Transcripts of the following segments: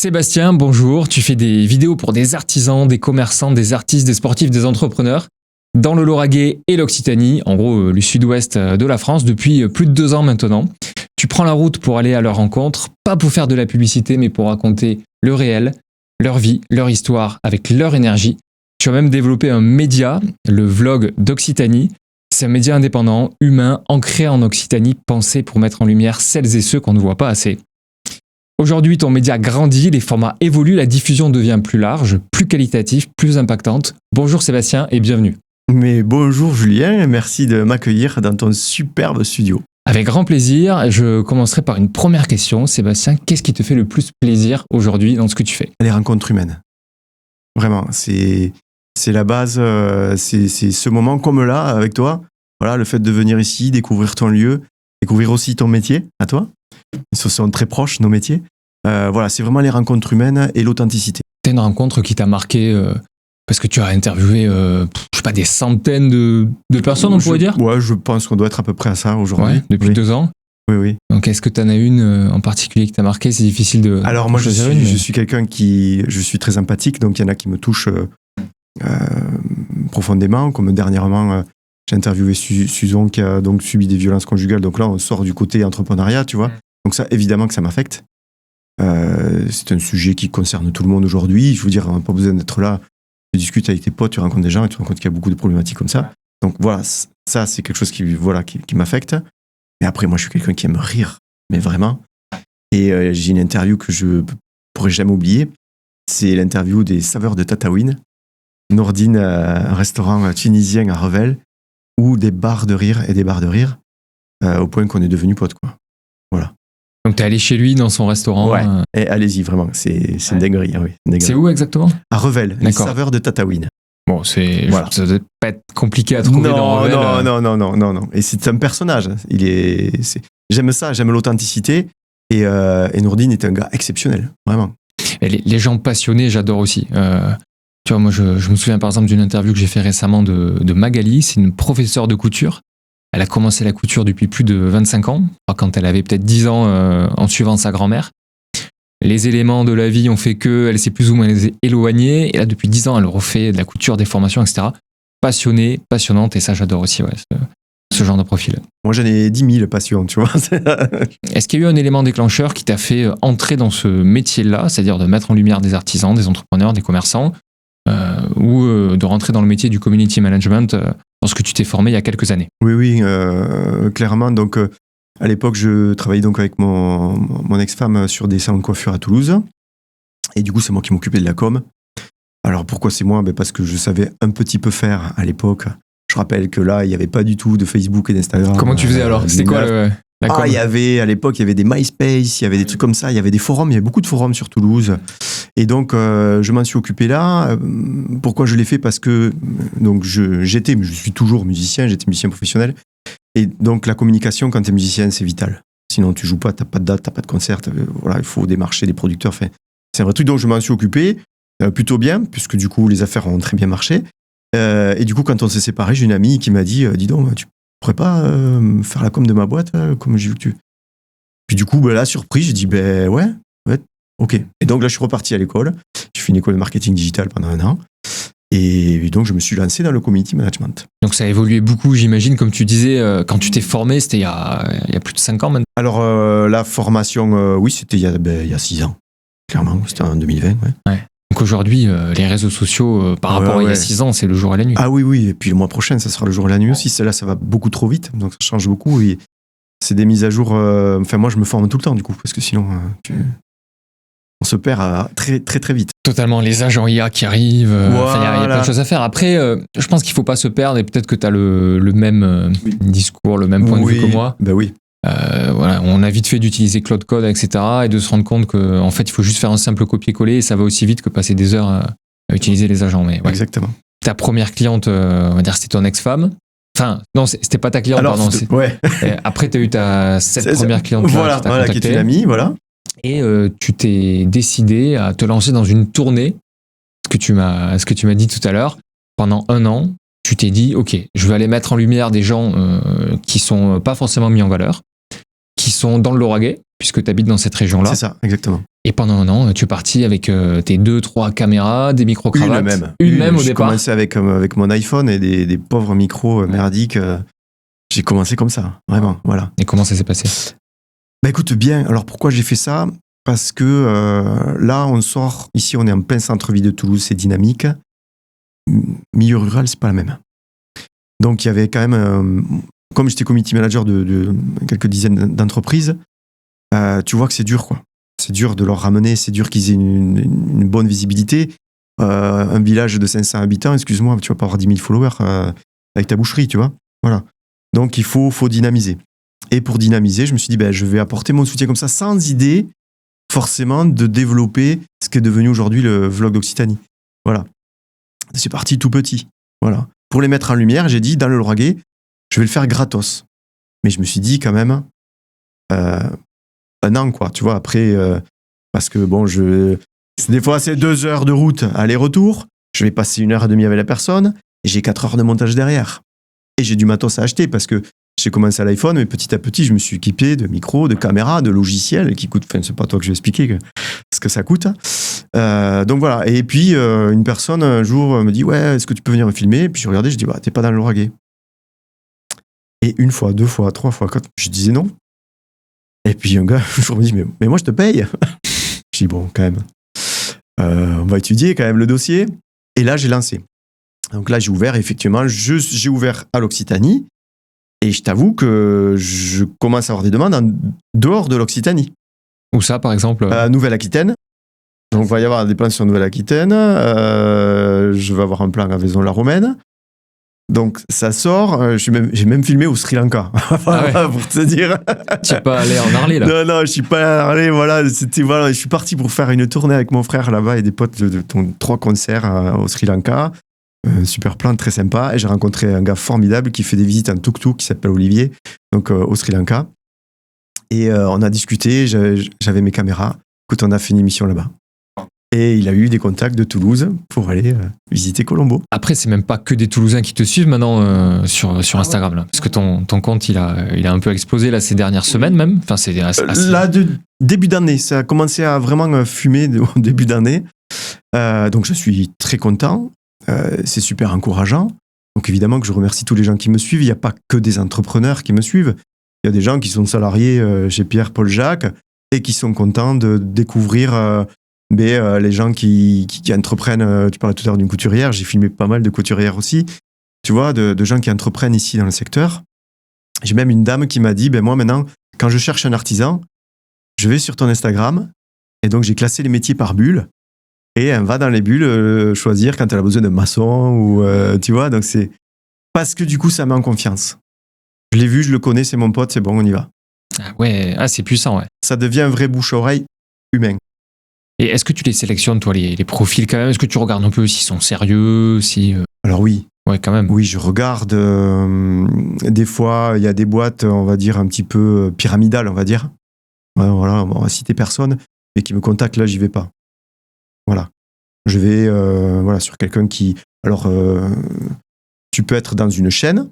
Sébastien, bonjour. Tu fais des vidéos pour des artisans, des commerçants, des artistes, des sportifs, des entrepreneurs dans le Lauragais et l'Occitanie, en gros le sud-ouest de la France, depuis plus de 2 ans maintenant. Tu prends la route pour aller à leur rencontre, pas pour faire de la publicité, mais pour raconter le réel, leur vie, leur histoire, avec leur énergie. Tu as même développé un média, le vlog d'Occitanie. C'est un média indépendant, humain, ancré en Occitanie, pensé pour mettre en lumière celles et ceux qu'on ne voit pas assez. Aujourd'hui, ton média grandit, les formats évoluent, la diffusion devient plus large, plus qualitative, plus impactante. Bonjour Sébastien et bienvenue. Mais bonjour Julien, merci de m'accueillir dans ton superbe studio. Avec grand plaisir, je commencerai par une première question. Sébastien, qu'est-ce qui te fait le plus plaisir aujourd'hui dans ce que tu fais ? Les rencontres humaines. Vraiment, c'est la base, c'est ce moment comme là, avec toi. Voilà, le fait de venir ici, découvrir ton lieu, découvrir aussi ton métier, à toi. Ils sont très proches, nos métiers. Voilà, c'est vraiment les rencontres humaines et l'authenticité. T'as une rencontre qui t'a marqué parce que tu as interviewé, des centaines de personnes, on pourrait dire ? Ouais, je pense qu'on doit être à peu près à ça aujourd'hui. Ouais, depuis 2 ans ? Oui. Donc, est-ce que tu en as une en particulier qui t'a marqué ? C'est difficile de... Alors, moi, je suis quelqu'un je suis très empathique, donc il y en a qui me touchent profondément, comme dernièrement... J'ai interviewé Suzon qui a donc subi des violences conjugales. Donc là, on sort du côté entrepreneuriat, tu vois. Donc ça, évidemment que ça m'affecte. C'est un sujet qui concerne tout le monde aujourd'hui. Je veux dire, on n'a pas besoin d'être là. Tu discutes avec tes potes, tu rencontres des gens et tu te rends compte qu'il y a beaucoup de problématiques comme ça. Donc voilà, ça, c'est quelque chose qui m'affecte. Et après, moi, je suis quelqu'un qui aime rire, mais vraiment. Et j'ai une interview que je ne pourrai jamais oublier. C'est l'interview des saveurs de Tataouine. Nordine, un restaurant tunisien à Revel, ou des bars de rire et des bars de rire, au point qu'on est devenus potes, quoi. Voilà. Donc t'es allé chez lui dans son restaurant. Ouais. Et allez-y, vraiment, c'est une dinguerie. Hein, oui, une dinguerie. C'est où exactement ? À Revel, les saveurs de Tataouine. Bon, voilà. Ça doit pas être compliqué à trouver dans Revel. Non. Et c'est un personnage. J'aime ça, j'aime l'authenticité. Et Nourdine est un gars exceptionnel, vraiment. Et les gens passionnés, j'adore aussi. Tu vois, moi, je me souviens par exemple d'une interview que j'ai fait récemment de Magali. C'est une professeure de couture. Elle a commencé la couture depuis plus de 25 ans, quand elle avait peut-être 10 ans en suivant sa grand-mère. Les éléments de la vie ont fait qu'elle s'est plus ou moins éloignée. Et là, depuis 10 ans, elle refait de la couture, des formations, etc. Passionnée, passionnante. Et ça, j'adore aussi, ouais, ce genre de profil. Moi, j'en ai 10 000 passions, tu vois. Est-ce qu'il y a eu un élément déclencheur qui t'a fait entrer dans ce métier-là, c'est-à-dire de mettre en lumière des artisans, des entrepreneurs, des commerçants, ou de rentrer dans le métier du community management lorsque tu t'es formé il y a quelques années ? Oui, clairement. Donc, à l'époque, je travaillais donc avec mon ex-femme sur des salons de coiffure à Toulouse. Et du coup, c'est moi qui m'occupais de la com. Alors, pourquoi c'est moi ? Parce que je savais un petit peu faire à l'époque. Je rappelle que là, il n'y avait pas du tout de Facebook et d'Instagram. Comment tu faisais alors ? C'était quoi la com ? À l'époque, il y avait des MySpace, il y avait des trucs comme ça, il y avait des forums, il y avait beaucoup de forums sur Toulouse. Et donc, je m'en suis occupé là. Pourquoi je l'ai fait ? Parce que donc je suis toujours musicien, j'étais musicien professionnel. Et donc, la communication, quand tu es musicien, c'est vital. Sinon, tu joues pas, tu n'as pas de date, tu n'as pas de concert. Voilà, il faut démarcher des producteurs. Enfin, c'est un vrai truc, donc je m'en suis occupé plutôt bien, puisque du coup, les affaires ont très bien marché. Et du coup, quand on s'est séparés, j'ai une amie qui m'a dit, dis donc, tu pourrais pas faire la com de ma boîte, comme j'ai vu que tu... Puis du coup, là, surpris, j'ai dit, ouais, ok. Et donc là, je suis reparti à l'école. J'ai fait une école de marketing digital pendant 1 an. Et donc, je me suis lancé dans le community management. Donc, ça a évolué beaucoup, j'imagine, comme tu disais, quand tu t'es formé, c'était il y a plus de 5 ans maintenant. Alors, la formation, oui, c'était il y a 6 ans. Clairement, c'était en 2020, ouais. Donc aujourd'hui, les réseaux sociaux, par rapport à il y a 6 ans, c'est le jour et la nuit. Ah oui. Et puis le mois prochain, ça sera le jour et la nuit aussi. Celle-là, ça va beaucoup trop vite. Donc, ça change beaucoup. Et c'est des mises à jour. Enfin, moi, je me forme tout le temps, du coup, parce que sinon, on se perd très, très, très vite. Totalement. Les agents IA qui arrivent. Il y a plein de choses à faire. Après, je pense qu'il ne faut pas se perdre. Et peut-être que tu as le même discours, le même point de vue que moi. Ben oui. Voilà, on a vite fait d'utiliser Claude Code, etc. et de se rendre compte qu'en fait, il faut juste faire un simple copier-coller et ça va aussi vite que passer des heures à utiliser les agents. Mais, ouais. Exactement. Ta première cliente, on va dire, c'était ton ex-femme. Enfin, non, c'était pas ta cliente, pardon. Après, tu as eu cette première cliente qui t'a contacté. Qui est une amie, voilà. Et tu t'es décidé à te lancer dans une tournée, ce que tu m'as dit tout à l'heure, pendant 1 an. Tu t'es dit, ok, je vais aller mettre en lumière des gens qui sont pas forcément mis en valeur, qui sont dans le Lauragais, puisque tu habites dans cette région-là. C'est ça, exactement. Et pendant un an, tu es parti avec tes 2-3 caméras, des micro-cravates. Une même au départ. J'ai commencé avec mon iPhone et des pauvres micros merdiques. J'ai commencé comme ça, vraiment, voilà. Et comment ça s'est passé? Bah écoute, bien. Alors pourquoi j'ai fait ça? Parce que là, on sort, ici on est en plein centre-ville de Toulouse, c'est dynamique. Milieu rural, c'est pas la même. Donc il y avait quand même, comme j'étais community manager de quelques dizaines d'entreprises, tu vois que c'est dur, quoi. C'est dur de leur ramener, c'est dur qu'ils aient une bonne visibilité. Un village de 500 habitants, excuse-moi, tu vas pas avoir 10 000 followers avec ta boucherie, tu vois. Voilà. Donc il faut dynamiser. Et pour dynamiser, je me suis dit, je vais apporter mon soutien comme ça, sans idée forcément de développer ce qui est devenu aujourd'hui le vlog d'Occitanie. Voilà. C'est parti tout petit. Voilà. Pour les mettre en lumière, j'ai dit, dans le Lauragais, je vais le faire gratos. Mais je me suis dit quand même, un an, quoi, tu vois, après, parce que bon, des fois, c'est 2 heures de route aller-retour, je vais passer 1h30 avec la personne, et j'ai 4 heures de montage derrière. Et j'ai du matos à acheter, parce que j'ai commencé à l'iPhone, mais petit à petit, je me suis équipé de micros, de caméras, de logiciels qui coûtent, enfin, c'est pas toi que je vais expliquer ce que ça coûte. Donc voilà. Et puis, une personne, un jour, me dit, ouais, est-ce que tu peux venir me filmer? Et puis je regardais, je dis, t'es pas dans le Lauragais. Et 1 fois, 2 fois, 3 fois, 4, je disais non. Et puis un gars, un jour, me dit, mais moi, je te paye. Je dis, bon, quand même, on va étudier quand même le dossier. Et là, j'ai lancé. Donc là, j'ai ouvert, effectivement, j'ai ouvert à l'Occitanie. Et je t'avoue que je commence à avoir des demandes en dehors de l'Occitanie. Où ça, par exemple? Nouvelle-Aquitaine. Donc, il va y avoir des plans sur Nouvelle-Aquitaine. Je vais avoir un plan à Vaison-la-Romaine. Donc, ça sort. J'ai même filmé au Sri Lanka. Pour te dire. Tu n'es pas allé en Arlé, là? Non, je suis pas allé en Arlé. Voilà, je suis parti pour faire une tournée avec mon frère là-bas et des potes de 3 concerts au Sri Lanka. Super plan, très sympa. Et j'ai rencontré un gars formidable qui fait des visites en tuk-tuk, qui s'appelle Olivier, donc au Sri Lanka. Et on a discuté, j'avais mes caméras. Écoute, on a fait une émission là-bas. Et il a eu des contacts de Toulouse pour aller visiter Colombo. Après, c'est même pas que des Toulousains qui te suivent maintenant sur Instagram, là. Parce que ton compte, il a un peu explosé là, ces dernières semaines même. Enfin, c'est assez... Là, début d'année, ça a commencé à vraiment fumer au début d'année. Donc je suis très content. C'est super encourageant. Donc évidemment que je remercie tous les gens qui me suivent. Il n'y a pas que des entrepreneurs qui me suivent. Il y a des gens qui sont salariés chez Pierre, Paul, Jacques et qui sont contents de découvrir les gens qui entreprennent. Tu parlais tout à l'heure d'une couturière. J'ai filmé pas mal de couturières aussi. Tu vois, de gens qui entreprennent ici dans le secteur. J'ai même une dame qui m'a dit, moi maintenant, quand je cherche un artisan, je vais sur ton Instagram. Et donc j'ai classé les métiers par bulles. Et elle va dans les bulles choisir quand elle a besoin de maçon ou tu vois, donc c'est parce que du coup ça met en confiance. Je l'ai vu, je le connais, c'est mon pote, c'est bon, on y va. Ah ouais, c'est puissant, ouais. Ça devient un vrai bouche-oreille humain. Et est-ce que tu les sélectionnes, toi, les profils quand même? Est-ce que tu regardes un peu s'ils sont sérieux, Alors oui. Ouais, quand même. Oui, je regarde. Des fois, il y a des boîtes, on va dire, un petit peu pyramidales, on va dire. Voilà, on va citer personne, mais qui me contacte, là, j'y vais pas. Voilà. Je vais sur quelqu'un qui... Alors, tu peux être dans une chaîne.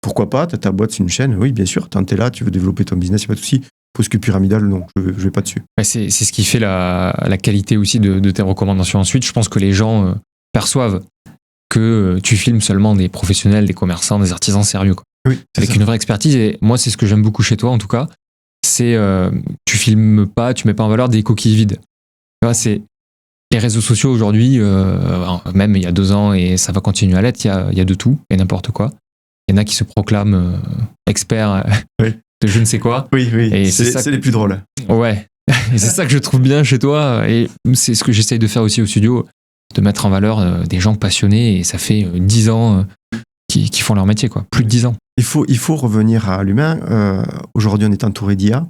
Pourquoi pas? Ta boîte, c'est une chaîne. Oui, bien sûr. Tant t'es là, tu veux développer ton business, il n'y a pas de souci. Parce que pyramidal, non, je vais pas dessus. C'est ce qui fait la qualité aussi de tes recommandations ensuite. Je pense que les gens perçoivent que tu filmes seulement des professionnels, des commerçants, des artisans sérieux, quoi. Oui, avec une vraie expertise. Et moi, c'est ce que j'aime beaucoup chez toi, en tout cas. C'est tu filmes pas, tu mets pas en valeur des coquilles vides. Tu vois, c'est les réseaux sociaux aujourd'hui, même il y a 2 ans, et ça va continuer à l'être, il y a de tout et n'importe quoi. Il y en a qui se proclament experts de je ne sais quoi. Oui, et c'est les plus drôles. Ouais, et c'est ça que je trouve bien chez toi, et c'est ce que j'essaye de faire aussi au studio, de mettre en valeur des gens passionnés, et ça fait 10 ans qui font leur métier, quoi. Plus de 10 ans. Il faut revenir à l'humain. Aujourd'hui, on est entouré d'IA,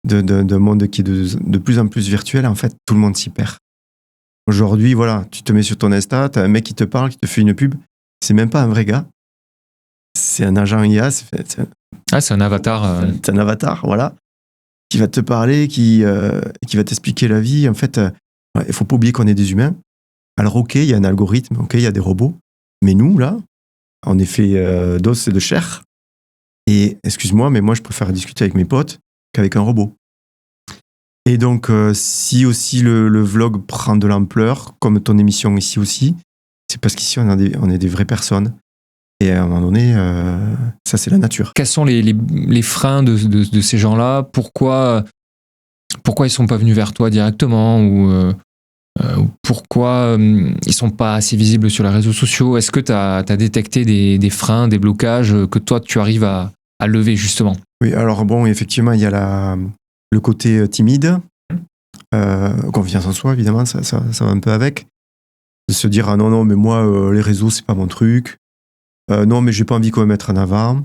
d'un monde qui est de plus en plus virtuel. En fait, tout le monde s'y perd. Aujourd'hui, voilà, tu te mets sur ton Insta, t'as un mec qui te parle, qui te fait une pub. C'est même pas un vrai gars. C'est un agent IA. C'est un avatar. C'est un avatar, voilà, qui va te parler, qui va t'expliquer la vie. En fait, il faut pas oublier qu'on est des humains. Alors, ok, il y a un algorithme, ok, il y a des robots. Mais nous, là, on est fait d'os et de chair. Et excuse-moi, mais moi, je préfère discuter avec mes potes qu'avec un robot. Et donc, si aussi le vlog prend de l'ampleur, comme ton émission ici aussi, c'est parce qu'ici, on est des vraies personnes. Et à un moment donné, ça, c'est la nature. Quels sont les freins de ces gens-là? Pourquoi ils sont pas venus vers toi directement? Ou pourquoi ils sont pas assez visibles sur les réseaux sociaux? Est-ce que tu as détecté des freins, des blocages que toi, tu arrives à lever justement? Oui, alors bon, effectivement, il y a le côté timide, confiance en soi, évidemment, ça va un peu avec. De se dire, ah non, mais moi, les réseaux, c'est pas mon truc. Non, mais j'ai pas envie qu'on me mette en avant.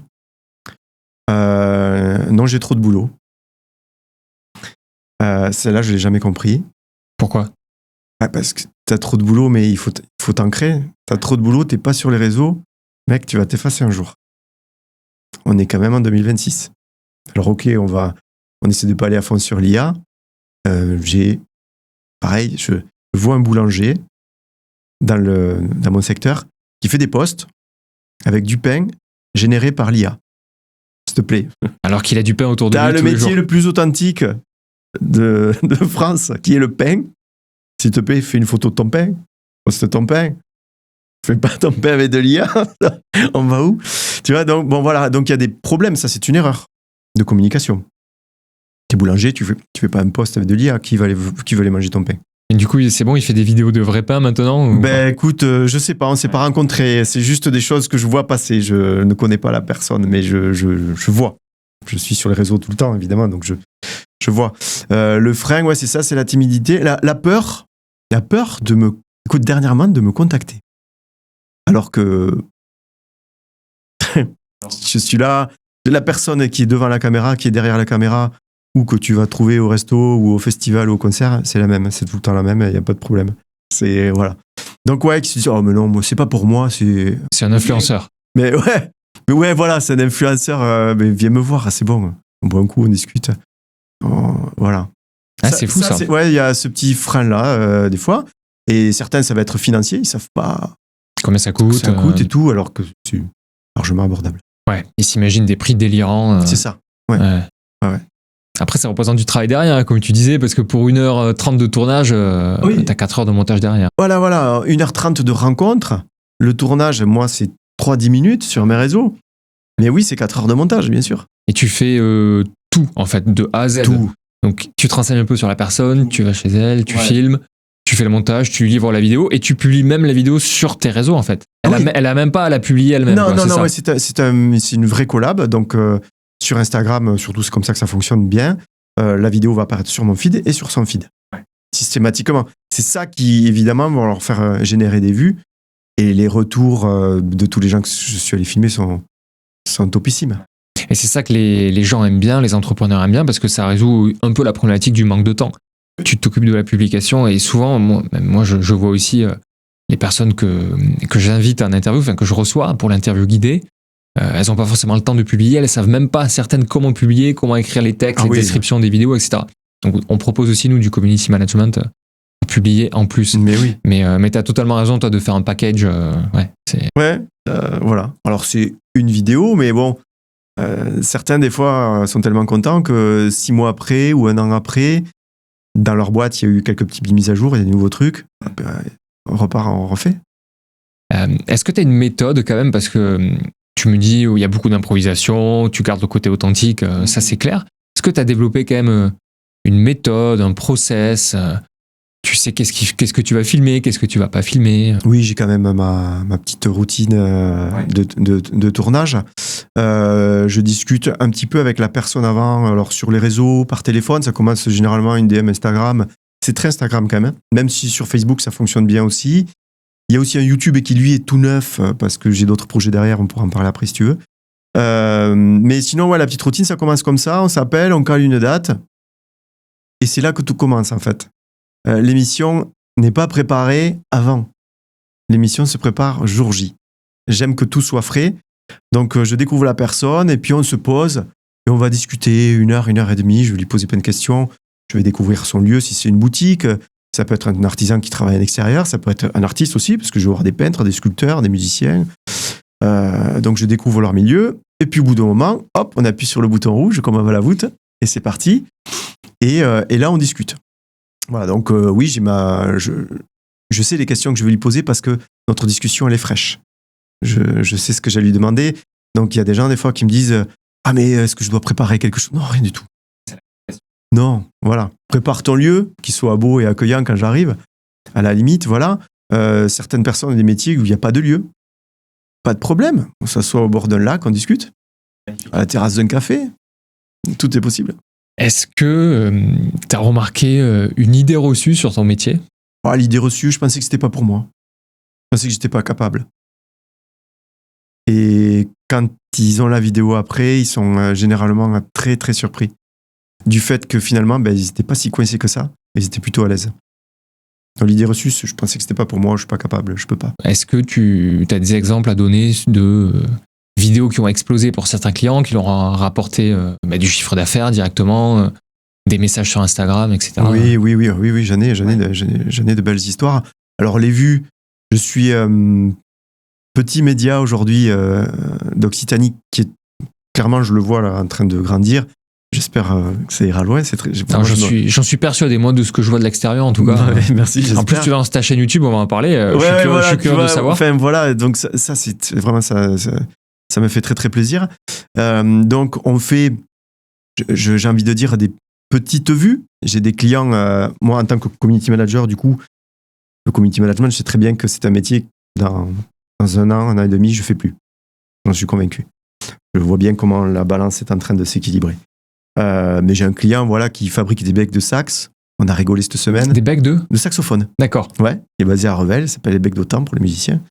Non, j'ai trop de boulot. Celle-là, je l'ai jamais compris. Pourquoi? Parce que t'as trop de boulot, mais il faut t'ancrer. T'as trop de boulot, t'es pas sur les réseaux. Mec, tu vas t'effacer un jour. On est quand même en 2026. Alors ok, on essaie de pas aller à fond sur l'IA. Pareil, je vois un boulanger dans mon secteur qui fait des posts avec du pain généré par l'IA. S'il te plaît. Alors qu'il a du pain autour de lui T'as tous le les jours. métier le plus authentique de France, qui est le pain. S'il te plaît, fais une photo de ton pain. Poste ton pain. Fais pas ton pain avec de l'IA. On va où? Tu vois, donc, bon, voilà. Donc, il y a des problèmes. Ça, c'est une erreur de communication. T'es boulanger, tu fais pas un post avec de l'IA. Qui va aller manger ton pain? Et du coup, c'est bon, il fait des vidéos de vrai pain maintenant? Ben, écoute, je sais pas. On s'est pas rencontrés. C'est juste des choses que je vois passer. Je ne connais pas la personne, mais je vois. Je suis sur les réseaux tout le temps, évidemment. Donc, je vois. Le frein, ouais, c'est ça, c'est la timidité. La peur dernièrement, de me contacter. Alors que je suis là, la personne qui est devant la caméra, qui est derrière la caméra, ou que tu vas trouver au resto, ou au festival, ou au concert, c'est la même. C'est tout le temps la même, il n'y a pas de problème. C'est, voilà. Donc, ouais, qui se dit, oh, mais non, moi, c'est pas pour moi, c'est un influenceur. Mais ouais, voilà, c'est un influenceur, mais viens me voir, c'est bon. On boit un coup, on discute. Voilà. Ah, c'est fou ça. Ouais, il y a ce petit frein-là, des fois. Et certains, ça va être financier, ils savent pas combien ça coûte. Ça coûte et tout, alors que c'est largement abordable. Ouais, ils s'imaginent des prix délirants. C'est ça. Ouais. Après, ça représente du travail derrière, comme tu disais, parce que pour 1h30 de tournage, oui. T'as 4 heures de montage derrière. Voilà, 1h30 de rencontre. Le tournage, moi, c'est 3-10 minutes sur mes réseaux. Mais oui, c'est 4 heures de montage, bien sûr. Et tu fais tout, en fait, de A à Z. Tout. Donc, tu te renseignes un peu sur la personne, tu vas chez elle, tu filmes, tu fais le montage, tu livres la vidéo et tu publies même la vidéo sur tes réseaux, en fait. Elle a même pas à la publier elle-même. Non, ouais, c'est une vraie collab. Donc, sur Instagram, surtout, c'est comme ça que ça fonctionne bien. La vidéo va apparaître sur mon feed et sur son feed. Ouais. Systématiquement. C'est ça qui, évidemment, va leur faire générer des vues. Et les retours de tous les gens que je suis allé filmer sont topissimes. Et c'est ça que les gens aiment bien, les entrepreneurs aiment bien, parce que ça résout un peu la problématique du manque de temps. Tu t'occupes de la publication et souvent, moi je vois aussi les personnes que j'invite en interview, enfin que je reçois pour l'interview guidée, elles n'ont pas forcément le temps de publier, elles ne savent même pas certaines comment publier, comment écrire les textes, les descriptions des vidéos, etc. Donc on propose aussi, nous, du community management, publier en plus. Mais oui. Mais tu as totalement raison, toi, de faire un package. Voilà. Alors c'est une vidéo, mais bon, certains des fois sont tellement contents que 6 mois après ou 1 an après, dans leur boîte, il y a eu quelques petites mises à jour, il y a des nouveaux trucs, on repart, on refait. Est-ce que tu as une méthode quand même, parce que tu me dis il y a beaucoup d'improvisation, tu gardes le côté authentique, ça c'est clair. Est-ce que tu as développé quand même une méthode, un process? Tu sais qu'est-ce que tu vas filmer, qu'est-ce que tu vas pas filmer? Oui, j'ai quand même ma petite routine de tournage. Je discute un petit peu avec la personne avant, alors sur les réseaux, par téléphone, ça commence généralement une DM Instagram. C'est très Instagram quand même si sur Facebook ça fonctionne bien aussi. Il y a aussi un YouTube qui lui est tout neuf, parce que j'ai d'autres projets derrière, on pourra en parler après si tu veux. Mais sinon, la petite routine, ça commence comme ça, on s'appelle, on cale une date, et c'est là que tout commence en fait. L'émission n'est pas préparée avant. L'émission se prépare jour J. J'aime que tout soit frais. Donc, je découvre la personne et puis on se pose et on va discuter 1 heure, 1 heure et demie. Je vais lui poser plein de questions. Je vais découvrir son lieu, si c'est une boutique. Ça peut être un artisan qui travaille à l'extérieur. Ça peut être un artiste aussi, parce que je vais voir des peintres, des sculpteurs, des musiciens. Donc, je découvre leur milieu. Et puis, au bout d'un moment, hop, on appuie sur le bouton rouge, comme un va la voûte, et c'est parti. Et là, on discute. Voilà, donc oui, je sais les questions que je vais lui poser parce que notre discussion, elle est fraîche. Je sais ce que j'allais lui demander. Donc, il y a des gens, des fois, qui me disent « Ah, mais est-ce que je dois préparer quelque chose ?» Non, rien du tout. Non, voilà. Prépare ton lieu, qu'il soit beau et accueillant quand j'arrive. À la limite, voilà. Certaines personnes ont des métiers où il n'y a pas de lieu. Pas de problème. On s'assoit au bord d'un lac, on discute. À la terrasse d'un café. Tout est possible. Est-ce que tu as remarqué une idée reçue sur ton métier ? L'idée reçue, je pensais que c'était pas pour moi. Je pensais que j'étais pas capable. Et quand ils ont la vidéo après, ils sont généralement très très surpris du fait que finalement, ils n'étaient pas si coincés que ça. Ils étaient plutôt à l'aise. Dans l'idée reçue, je pensais que c'était pas pour moi, je suis pas capable, je peux pas. Est-ce que tu as des exemples à donner de vidéos qui ont explosé pour certains clients, qui leur ont rapporté du chiffre d'affaires directement, des messages sur Instagram, etc. Oui, j'en ai de belles histoires. Alors les vues, je suis petit média aujourd'hui d'Occitanie qui est clairement, je le vois là en train de grandir. J'espère que ça ira loin. J'en suis persuadé, moi, de ce que je vois de l'extérieur, en tout cas. Merci, j'espère. En plus, tu lances ta chaîne YouTube, on va en parler. Je suis curieux de savoir. Enfin, voilà, donc ça c'est vraiment ça me fait très, très plaisir. Donc, on fait, j'ai envie de dire, des petites vues. J'ai des clients, moi, en tant que community manager, du coup, le community management, je sais très bien que c'est un métier dans un an et demi, je ne fais plus. J'en suis convaincu. Je vois bien comment la balance est en train de s'équilibrer. Mais j'ai un client qui fabrique des becs de sax. On a rigolé cette semaine. Des becs de saxophone. D'accord. Ouais, il est basé à Revel, ça s'appelle les becs d'Autan pour les musiciens.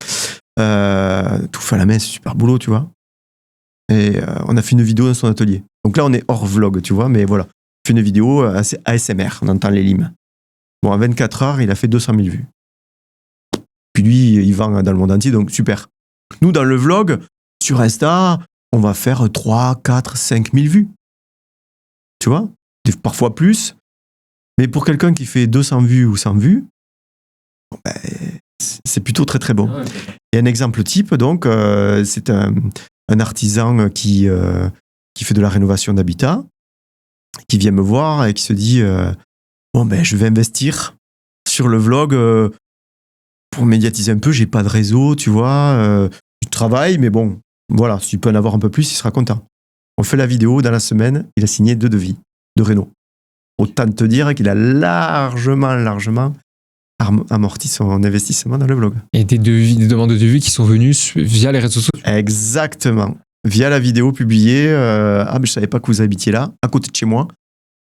Tout fait à la main, c'est super boulot, tu vois. Et on a fait une vidéo dans son atelier. Donc là, on est hors vlog, tu vois, mais voilà. On fait une vidéo assez ASMR, on entend les limes. Bon, en 24 heures, il a fait 200 000 vues. Puis lui, il vend dans le monde entier, donc super. Nous, dans le vlog, sur Insta, on va faire 3, 4, 5 000 vues. Tu vois, parfois plus. Mais pour quelqu'un qui fait 200 vues ou 100 vues, c'est plutôt très très bon. Et un exemple type, donc, c'est un artisan qui fait de la rénovation d'habitat, qui vient me voir et qui se dit je vais investir sur le vlog pour médiatiser un peu. J'ai pas de réseau, tu vois. Je travaille, mais bon, voilà, s'il peut en avoir un peu plus, il sera content. On fait la vidéo, dans la semaine, il a signé 2 devis de réno. Autant te dire qu'il a largement amorti son investissement dans le vlog. Et des demandes de devis qui sont venues via les réseaux sociaux. Exactement. Via la vidéo publiée, je savais pas que vous habitiez là, à côté de chez moi.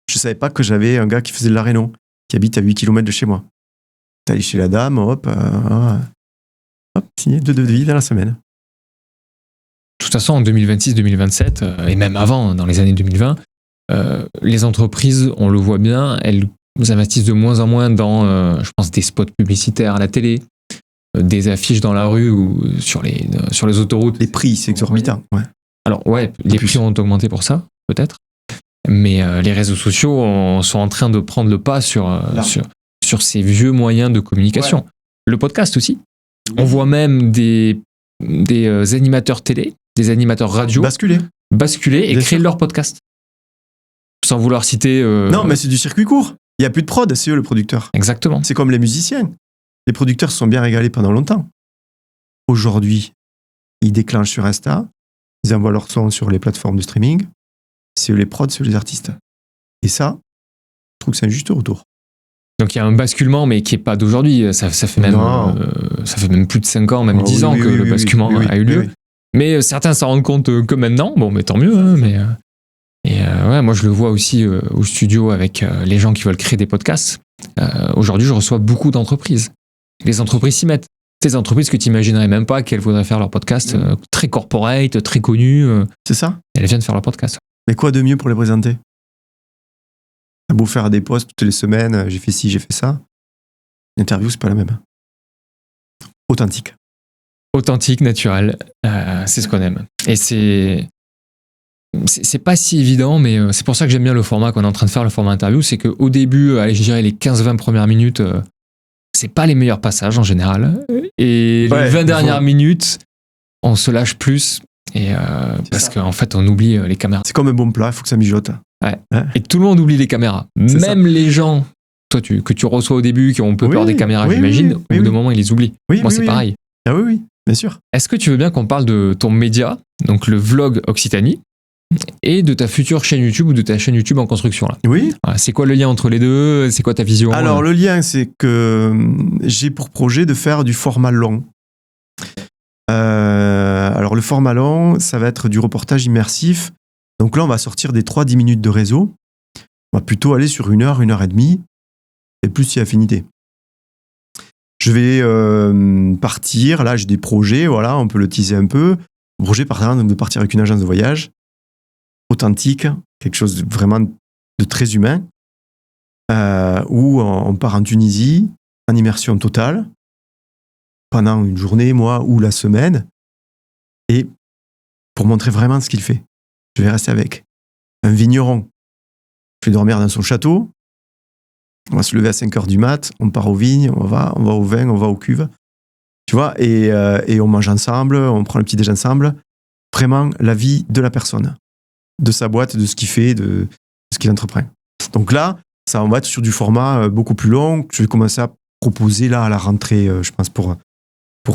Je savais pas que j'avais un gars qui faisait de la réno, qui habite à 8 km de chez moi. T'es allé chez la dame, signé 2 devis dans la semaine. De toute façon, en 2026-2027, et même avant, dans les années 2020, les entreprises, on le voit bien, elles investissent de moins en moins dans, je pense, des spots publicitaires à la télé, des affiches dans la rue ou sur les autoroutes. Les prix, c'est exorbitant. Ouais. Alors, les prix ont augmenté pour ça, peut-être. Mais les réseaux sociaux sont en train de prendre le pas sur ces vieux moyens de communication. Ouais. Le podcast aussi. Oui. On voit même des animateurs télé, des animateurs radio basculer et créer leur podcast. Sans vouloir citer... Non, mais c'est du circuit court. Il n'y a plus de prod, c'est eux le producteur. Exactement. C'est comme les musiciens. Les producteurs se sont bien régalés pendant longtemps. Aujourd'hui, ils déclenchent sur Insta, ils envoient leur son sur les plateformes de streaming, c'est eux les prods, c'est eux les artistes. Et ça, je trouve que c'est un juste retour. Donc il y a un basculement, mais qui n'est pas d'aujourd'hui. Ça fait même plus de 5 ans, même 10 ans que le basculement a eu lieu. Oui. Mais certains s'en rendent compte que maintenant. Bon, mais tant mieux. Hein, moi, je le vois aussi au studio avec les gens qui veulent créer des podcasts. Aujourd'hui, je reçois beaucoup d'entreprises. Les entreprises s'y mettent. Ces entreprises que tu n'imaginerais même pas qu'elles voudraient faire leur podcast, très corporate, très connu. C'est ça. Elles viennent faire leur podcast. Mais quoi de mieux pour les présenter ? T'as beau faire des posts toutes les semaines, j'ai fait ci, j'ai fait ça. L'interview, c'est pas la même. Authentique. Authentique, naturel, c'est ce qu'on aime. Et c'est pas si évident, mais c'est pour ça que j'aime bien le format qu'on est en train de faire, le format interview, c'est qu'au début, je dirais les 15-20 premières minutes, c'est pas les meilleurs passages en général. Et les 20 dernières minutes, on se lâche plus, parce qu'en fait, on oublie les caméras. C'est comme un bon plat, il faut que ça mijote. Et tout le monde oublie les caméras. C'est Même les gens que tu reçois au début, qui ont un peu peur des caméras, j'imagine, au bout d'un moment, ils les oublient. Moi, c'est pareil. Ah oui, bien sûr. Est-ce que tu veux bien qu'on parle de ton média, donc le vlog Occitanie, et de ta future chaîne YouTube ou de ta chaîne YouTube en construction là? Oui. C'est quoi le lien entre les deux? C'est quoi ta vision? Alors, le lien, c'est que j'ai pour projet de faire du format long. Alors, le format long, ça va être du reportage immersif. Donc là, on va sortir des 3-10 minutes de réseau. On va plutôt aller sur 1 heure, 1 heure et demie, et plus si affinité. Je vais partir, là j'ai des projets, voilà, on peut le teaser un peu. Projet par exemple de partir avec une agence de voyage, authentique, quelque chose de vraiment de très humain, où on part en Tunisie, en immersion totale, pendant une journée, moi, ou la semaine, et pour montrer vraiment ce qu'il fait. Je vais rester avec un vigneron. Je vais dormir dans son château. On va se lever à 5h du mat, on part aux vignes, on va au vin, on va aux cuves. Tu vois, et on mange ensemble, on prend le petit déjeuner ensemble. Vraiment la vie de la personne, de sa boîte, de ce qu'il fait, de ce qu'il entreprend. Donc là, ça, on va être sur du format beaucoup plus long. Je vais commencer à proposer là à la rentrée, je pense, pour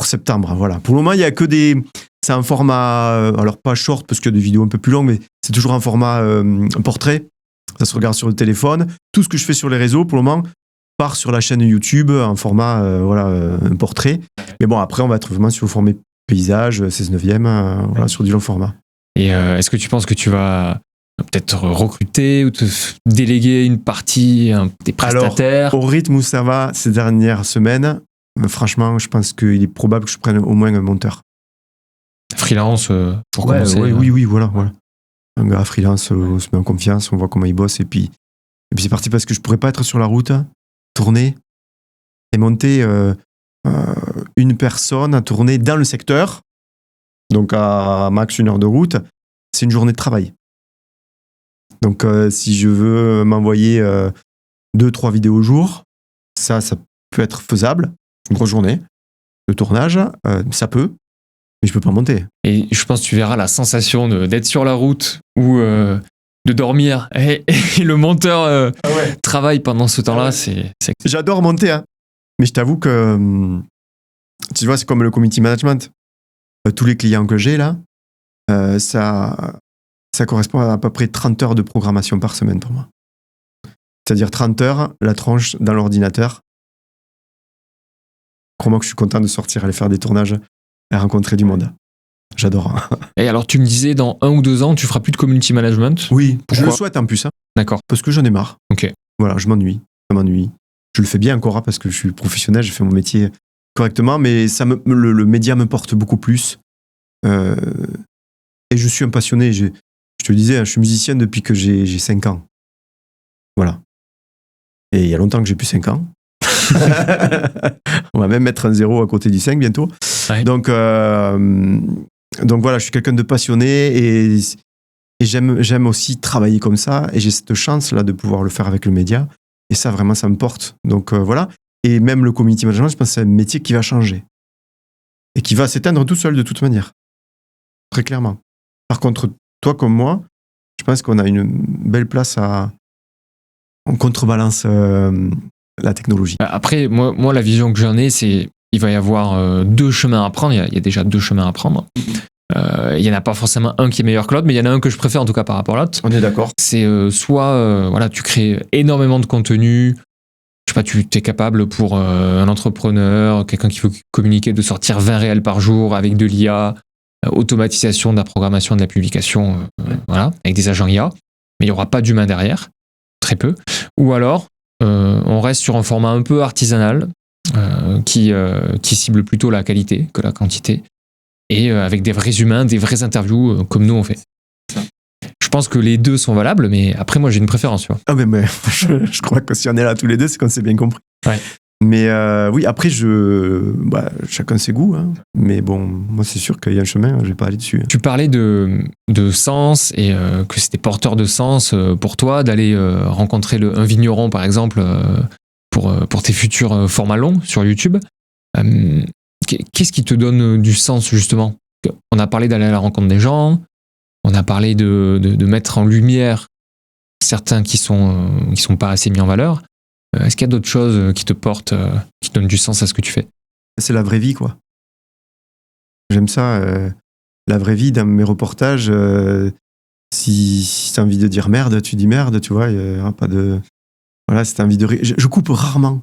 septembre. Voilà. Pour le moment, il n'y a que des... C'est un format, alors pas short, parce qu'il y a des vidéos un peu plus longues, mais c'est toujours un format portrait. Ça se regarde sur le téléphone. Tout ce que je fais sur les réseaux, pour le moment, part sur la chaîne YouTube en format un portrait. Mais bon, après, on va être vraiment sur le format paysage, 16/9, voilà, sur du long format. Et est-ce que tu penses que tu vas peut-être recruter ou te déléguer une partie des prestataires? Alors, au rythme où ça va ces dernières semaines, franchement, je pense qu'il est probable que je prenne au moins un monteur. Freelance pour commencer. Oui, voilà. Un gars freelance, on se met en confiance, on voit comment il bosse, et puis c'est parti, parce que je pourrais pas être sur la route, tourner et monter une personne à tourner dans le secteur, donc à max 1 heure de route, c'est une journée de travail. Donc si je veux m'envoyer 2-3 vidéos au jour, ça peut être faisable, une grosse journée de tournage, ça peut, mais je peux pas monter. Et je pense que tu verras la sensation d'être sur la route ou de dormir et le monteur travaille pendant ce temps-là. C'est... J'adore monter, hein. Mais je t'avoue que tu vois, c'est comme le community management. Tous les clients que j'ai là, ça correspond à peu près 30 heures de programmation par semaine pour moi. C'est-à-dire 30 heures, la tranche dans l'ordinateur. Crois-moi que je suis content de sortir, aller faire des tournages et rencontrer du monde. J'adore. Et alors, tu me disais, dans 1 ou 2 ans, tu feras plus de community management? Oui, pourquoi? je le souhaite en plus. Hein. D'accord. Parce que j'en ai marre. Ok. Voilà, ça m'ennuie. Je le fais bien encore parce que je suis professionnel, je fais mon métier correctement, mais le média me porte beaucoup plus. Et je suis un passionné. Je te le disais, je suis musicien depuis que j'ai 5 ans. Voilà. Et il y a longtemps que j'ai plus 5 ans. On va même mettre un 0 à côté du 5 bientôt. Ouais. Donc voilà, je suis quelqu'un de passionné et j'aime aussi travailler comme ça, et j'ai cette chance là de pouvoir le faire avec le média, et ça vraiment ça me porte. Donc voilà, et même le community management, je pense que c'est un métier qui va changer et qui va s'éteindre tout seul de toute manière, très clairement. Par contre, toi comme moi, je pense qu'on a une belle place en contrebalance la technologie. Après, moi la vision que j'en ai, c'est il va y avoir 2 chemins à prendre. Il y a déjà 2 chemins à prendre. Il n'y en a pas forcément un qui est meilleur que l'autre, mais il y en a un que je préfère en tout cas par rapport à l'autre. On est d'accord. C'est soit voilà, tu crées énormément de contenu. Je sais pas, tu es capable pour un entrepreneur, quelqu'un qui veut communiquer, de sortir 20 réels par jour avec de l'IA, automatisation de la programmation, de la publication, voilà, avec des agents IA. Mais il n'y aura pas d'humain derrière, très peu. Ou alors, on reste sur un format un peu artisanal, qui cible plutôt la qualité que la quantité, et avec des vrais humains, des vraies interviews comme nous on fait. Je pense que les 2 sont valables, mais après moi j'ai une préférence. Tu vois. Ah mais je crois que si on est là tous les 2, c'est qu'on s'est bien compris. Ouais. Mais oui, après chacun ses goûts, hein. Mais bon, moi c'est sûr qu'il y a un chemin, je vais pas aller dessus. Tu parlais de sens, et que c'était porteur de sens pour toi d'aller rencontrer un vigneron par exemple, pour tes futurs formats longs sur YouTube. Qu'est-ce qui te donne du sens justement? On a parlé d'aller à la rencontre des gens, on a parlé de mettre en lumière certains qui sont pas assez mis en valeur. Est-ce qu'il y a d'autres choses qui te portent, qui donnent du sens à ce que tu fais? C'est la vraie vie, quoi. J'aime ça. La vraie vie, dans mes reportages, si tu as envie de dire merde, tu dis merde, tu vois. Il n'y a pas de... Voilà, si tu as envie de rire. Je coupe rarement.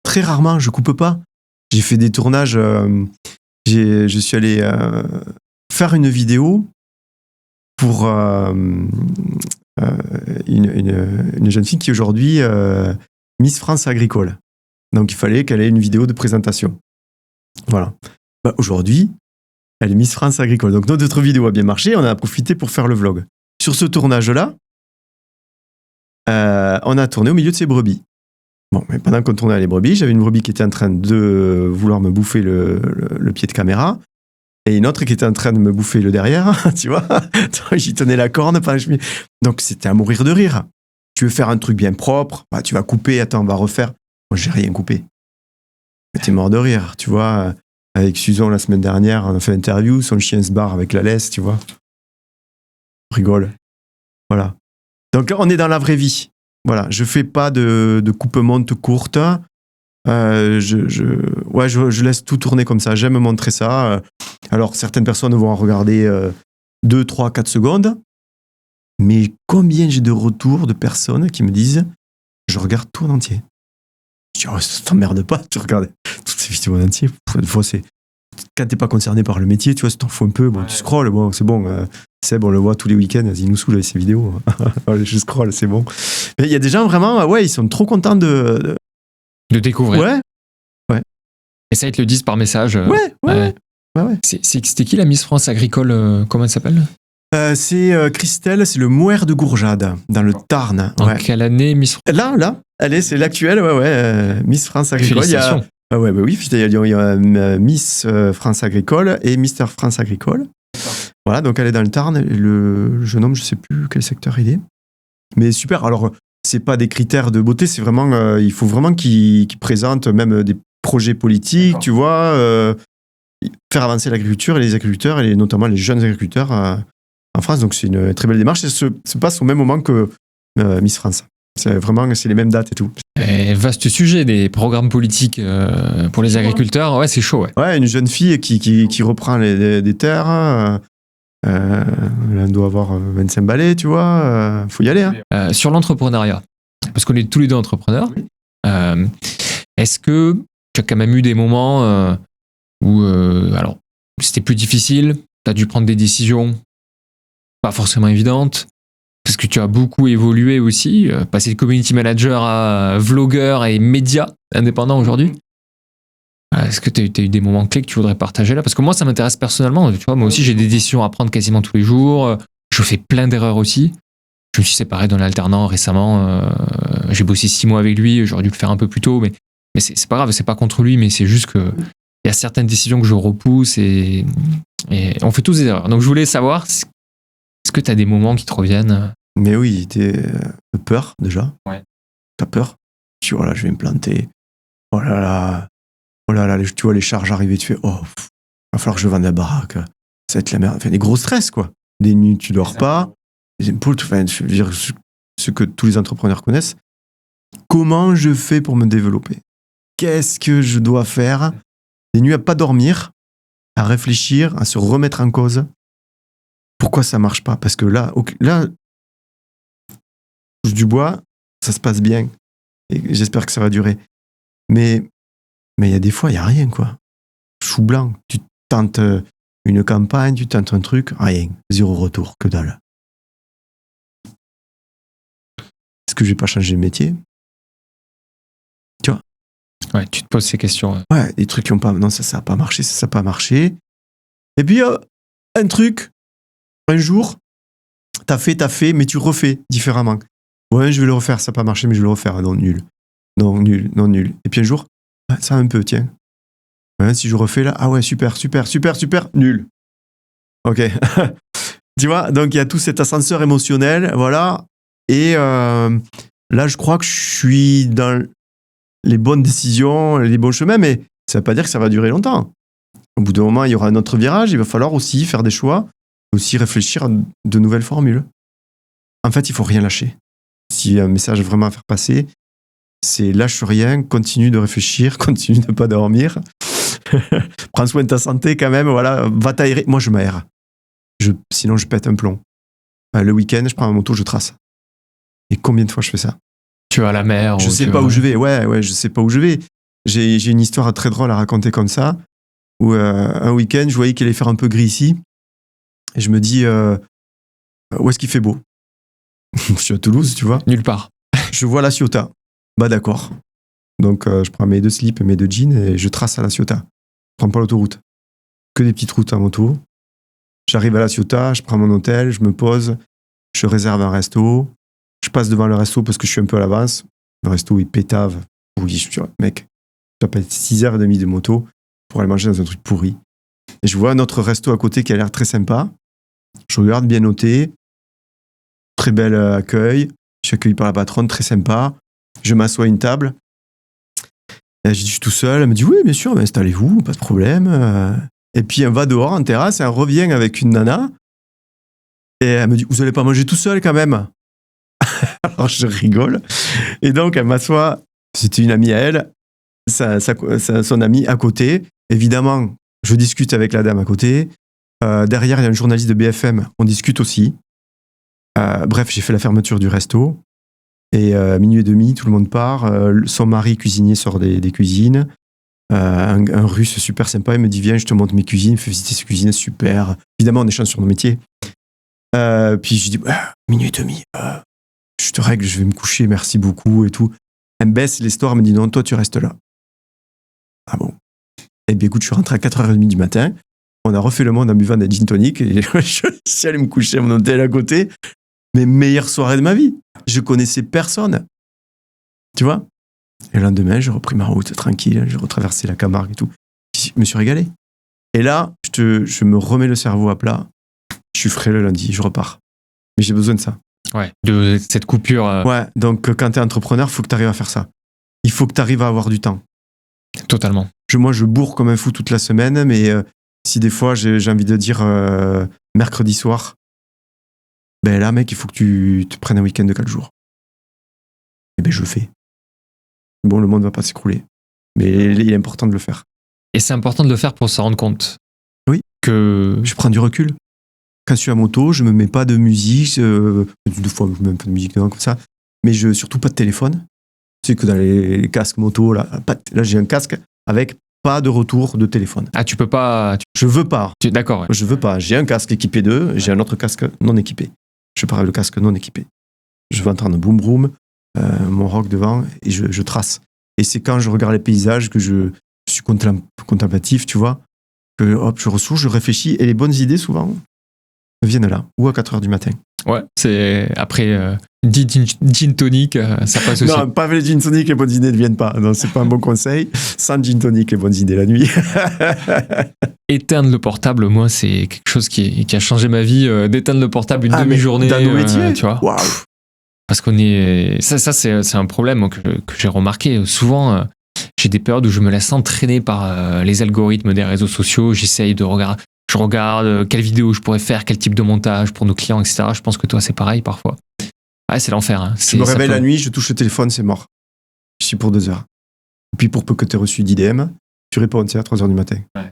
Très rarement, je coupe pas. J'ai fait des tournages. Je suis allé faire une vidéo pour une jeune fille qui est aujourd'hui Miss France agricole. Donc il fallait qu'elle ait une vidéo de présentation. Voilà. Bah, aujourd'hui, elle est Miss France agricole. Donc notre vidéo a bien marché, on en a profité pour faire le vlog. Sur ce tournage-là, on a tourné au milieu de ces brebis. Bon, mais pendant qu'on tournait les brebis, j'avais une brebis qui était en train de vouloir me bouffer le pied de caméra. Et une autre qui était en train de me bouffer le derrière, tu vois. J'y tenais la corne. Donc, c'était à mourir de rire. Tu veux faire un truc bien propre, bah, tu vas couper, attends, on va refaire. Moi, j'ai rien coupé. Mais t'es mort de rire, tu vois. Avec Susan, la semaine dernière, on a fait l'interview, son chien se barre avec la laisse, tu vois. On rigole. Voilà. Donc, là, on est dans la vraie vie. Voilà, je fais pas de coupe-monte courte. Je laisse tout tourner comme ça. J'aime montrer ça. Alors, certaines personnes vont en regarder 2, 3, 4 secondes. Mais combien j'ai de retours de personnes qui me disent je regarde tout en entier. Je dis, ça t'emmerde pas, tu regardes toutes ces vidéos en entier. Des fois, c'est quand t'es pas concerné par le métier, tu vois, ça t'en fout un peu. Bon, tu scrolles, bon, c'est bon. Seb, on le voit tous les week-ends, il nous saoule avec ces vidéos. Je scrolle, c'est bon. Mais il y a des gens vraiment, ils sont trop contents de découvrir. Ouais. Et ça, ils te le disent par message. Ouais. C'était qui la Miss France agricole, comment elle s'appelle? C'est Christelle, c'est le Mouer de Gourjade, dans le Tarn. En quelle année Miss France? Là, c'est l'actuelle, Miss France agricole. Félicitations. Il y a Miss France agricole et Mister France agricole. Voilà, donc elle est dans le Tarn. Le jeune homme, je sais plus quel secteur il est. Mais super. Alors, c'est pas des critères de beauté, c'est vraiment, il faut vraiment qu'il présente même des projets politiques, d'accord, tu vois, faire avancer l'agriculture et les agriculteurs, et notamment les jeunes agriculteurs en France. Donc, c'est une très belle démarche. Ça se passe au même moment que Miss France. C'est les mêmes dates et tout. Et vaste sujet, des programmes politiques pour les agriculteurs. Ouais, c'est chaud. Ouais, une jeune fille qui reprend des terres. Elle doit avoir 25 balais, tu vois. Faut y aller. Hein. Sur l'entrepreneuriat, parce qu'on est tous les deux entrepreneurs, est-ce que tu as quand même eu des moments où alors, c'était plus difficile, tu as dû prendre des décisions pas forcément évidentes, parce que tu as beaucoup évolué aussi, passé de community manager à vlogueur et média indépendant aujourd'hui. Est-ce que tu as eu des moments clés que tu voudrais partager là? Parce que moi, ça m'intéresse personnellement. Tu vois, moi aussi, j'ai des décisions à prendre quasiment tous les jours. Je fais plein d'erreurs aussi. Je me suis séparé d'un alternant récemment. J'ai bossé 6 mois avec lui. J'aurais dû le faire un peu plus tôt. Mais c'est pas grave, c'est pas contre lui. Mais c'est juste que il y a certaines décisions que je repousse et on fait tous des erreurs. Donc, je voulais savoir, est-ce que tu as des moments qui te reviennent? Mais oui, t'as peur déjà. Ouais. T'as peur. Tu vois, là, je vais me planter. Oh là là, tu vois les charges arriver, tu fais, va falloir que je vende la baraque. Ça va être la merde. Enfin, des gros stress, quoi. Des nuits, tu dors pas. Les épaules, je veux dire, ce que tous les entrepreneurs connaissent. Comment je fais pour me développer? Qu'est-ce que je dois faire? Des nuits à pas dormir, à réfléchir, à se remettre en cause. Pourquoi ça marche pas? Parce que là, du bois, ça se passe bien. Et j'espère que ça va durer. Mais il y a des fois, il n'y a rien, quoi. Chou blanc. Tu tentes une campagne, tu tentes un truc, rien. 0 retour, que dalle. Est-ce que je vais pas changer de métier? Tu vois? Ouais, tu te poses ces questions. Ouais, des trucs qui ont pas... Non, ça n'a pas marché, ça n'a pas marché. Et puis, un truc, un jour, t'as fait, mais tu refais différemment. Ouais, je vais le refaire, ça n'a pas marché, mais je vais le refaire. Non, nul. Non, nul. Et puis un jour, ça un peu, tiens. Ouais, si je refais là, ah ouais, super, nul. Ok. Tu vois, donc il y a tout cet ascenseur émotionnel, voilà. Et là, je crois que je suis dans les bonnes décisions, les bons chemins, mais ça ne veut pas dire que ça va durer longtemps. Au bout d'un moment, il y aura un autre virage, il va falloir aussi faire des choix, aussi réfléchir à de nouvelles formules. En fait, il faut rien lâcher. S'il y a un message vraiment à faire passer, c'est lâche rien, continue de réfléchir, continue de ne pas dormir. Prends soin de ta santé quand même, voilà, va t'aérer. Moi, je m'aère. Sinon, je pète un plomb. Le week-end, je prends ma moto, je trace. Et combien de fois je fais ça? Tu vas à la mer. Je sais pas où je vais. Ouais, je sais pas où je vais. J'ai une histoire très drôle à raconter comme ça, où un week-end, je voyais qu'il allait faire un peu gris ici. Et je me dis, où est-ce qu'il fait beau? Je suis à Toulouse, tu vois. Nulle part. Je vois la Ciotat. Bah d'accord. Donc je prends mes 2 slips et mes 2 jeans et je trace à la Ciotat. Je prends pas l'autoroute. Que des petites routes à moto. J'arrive à la Ciotat, je prends mon hôtel, je me pose, je réserve un resto. Je passe devant le resto parce que je suis un peu à l'avance. Le resto est pétave. Oui, je dis, mec, ça peut être 6h30 de moto pour aller manger dans un truc pourri. Et je vois un autre resto à côté qui a l'air très sympa. Je regarde, bien noté. Très bel accueil. Je suis accueilli par la patronne, très sympa. Je m'assois à une table. Et je suis tout seul. Elle me dit, oui, bien sûr, mais installez-vous, pas de problème. Et puis, elle va dehors en terrasse et elle revient avec une nana. Et elle me dit, vous n'allez pas manger tout seul quand même? Alors, je rigole. Et donc, elle m'assoit. C'était une amie à elle, son amie à côté. Évidemment, je discute avec la dame à côté. Derrière, il y a un journaliste de BFM. On discute aussi. Bref, j'ai fait la fermeture du resto. Et 12h30, tout le monde part. Son mari cuisinier sort des cuisines. Un russe super sympa, il me dit, viens, je te montre mes cuisines, fais visiter ses cuisines, super. Évidemment, on échange sur nos métiers. Puis je dis, 12h30, je te règle, je vais me coucher, merci beaucoup et tout. Elle me baisse l'histoire, elle me dit, non, toi, tu restes là. Ah bon? Eh bien, écoute, je suis rentré à 4h30 du matin. On a refait le monde en buvant des gin tonic et je suis allé me coucher à mon hôtel à côté. Mes meilleures soirées de ma vie. Je connaissais personne. Tu vois? Et le lendemain, j'ai repris ma route tranquille, j'ai retraversé la Camargue et tout. Je me suis régalé. Et là, je me remets le cerveau à plat. Je suis frais le lundi, je repars. Mais j'ai besoin de ça. Ouais, de cette coupure. Ouais, donc quand t'es entrepreneur, il faut que t'arrives à faire ça. Il faut que t'arrives à avoir du temps. Totalement. Moi, je bourre comme un fou toute la semaine, mais si des fois j'ai envie de dire mercredi soir, ben là, mec, il faut que tu te prennes un week-end de 4 jours. Et ben je le fais. Bon, le monde ne va pas s'écrouler, mais il est important de le faire. Et c'est important de le faire pour se rendre compte. Oui. Que je prends du recul. Quand je suis à moto, je me mets pas de musique. Des fois, je mets un peu de musique dedans, comme ça. Mais surtout pas de téléphone. Tu sais que dans les casques moto, là j'ai un casque avec pas de retour de téléphone. Ah, tu peux pas. Je veux pas. D'accord. Ouais. Je veux pas. J'ai un casque équipé d'eux, j'ai un autre casque non équipé. Je pars avec le casque non équipé. Je veux entendre boom boom, mon rock devant et je trace. Et c'est quand je regarde les paysages que je suis contemplatif, tu vois, que hop, je ressource, je réfléchis et les bonnes idées souvent viennent là, ou à 4h du matin. Ouais, c'est après gin tonic, ça passe aussi. Non, pas avec les gin tonic, les bonnes idées ne viennent pas. Non, c'est pas un bon conseil. Sans gin tonic, les bonnes idées la nuit. Éteindre le portable, moi, c'est quelque chose qui a changé ma vie. D'éteindre le portable une demi-journée. Dans nos métiers, tu vois. Waouh. Parce qu'on est. Ça c'est un problème que j'ai remarqué. Souvent, j'ai des périodes où je me laisse entraîner par les algorithmes des réseaux sociaux. J'essaye de regarder. Je regarde quelle vidéo je pourrais faire, quel type de montage pour nos clients, etc. Je pense que toi, c'est pareil parfois. Ouais, c'est l'enfer. Hein. Je me réveille la nuit, je touche le téléphone, c'est mort. Je suis pour 2 heures. Et puis pour peu que tu aies reçu d'IDM, tu réponds, c'est à 3h du matin. Ouais.